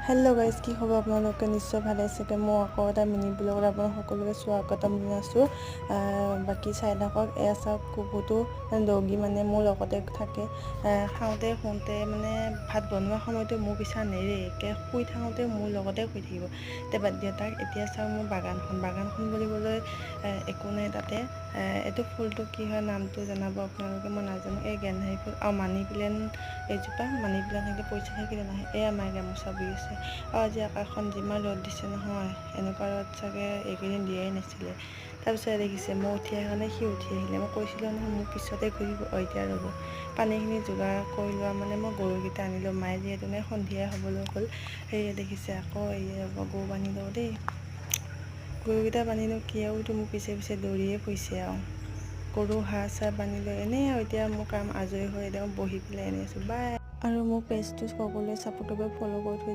Hello' guys, কি খবৰ? আপোনালোকে নিশ্চয় ভালে চাগে। মই আকৌ এটা মিনি ব্লগত আপোনালোক সকলোকে স্বাগতম জনাইছোঁ। বাকী চাই থাকক। এয়া চাওক, কুকুৰটো দগী মানে মোৰ লগতে থাকে। খাওঁতে শুওঁতে মানে ভাত বনোৱা সময়তো মোৰ পিছা নেৰে, একে শুই থাকোঁতে মোৰ লগতে শুই থাকিব। এতিয়া বাদ দিয়া তাক। এতিয়া চাওক মোৰ বাগানখন বুলিবলৈ একো নাই তাতে। এইটো ফুলটো কি হয় নামটো জনাব আপোনালোকে, মই নাজানো। এই গেন্ধাৰী ফুল আৰু মানি প্লেণ্ট, এইজোপা মানি প্লেণ্ট থাকিলে পইচা থাকিলে নাহে। এয়া আমাৰ গামোচা বৈ আছে। আৰু আজি আকাশখন যিমান ৰ'দ দিছে নহয়, এনেকুৱা ৰ'দ চাগে এইকেইদিন দিয়াই নাছিলে। তাৰপিছত দেখিছে মই উঠি অহাৰ কাৰণে সি উঠি আহিলে। মই কৈছিলোঁ নহয় মোৰ পিছতে ঘূৰিব। এতিয়া ৰ'ব, পানীখিনি যোগাৰ কৰি লোৱা মানে মই গৰুকেইটা আনিলোঁ। মায়ে যিহেতু সন্ধিয়া হ'বলৈ হ'ল, সেয়ে দেখিছে আকৌ এই ৰ'ব গৰু বান্ধি লওঁ দেই। গৰুকেইটা বান্ধিলোঁ কি আৰু মোৰ পিছে পিছে দৌৰিয়ে ফুৰিছে আৰু। গৰু চাহ বান্ধি লৈ এনেই আৰু এতিয়া মোৰ কাম আজৰি হৈ একদম বহি পেলাই এনেই আছোঁ। বাই। আৰু মোৰ পেজটো সকলোৱে ছাপোৰ্ট কৰিব, ফ'ল' কৰি থৈ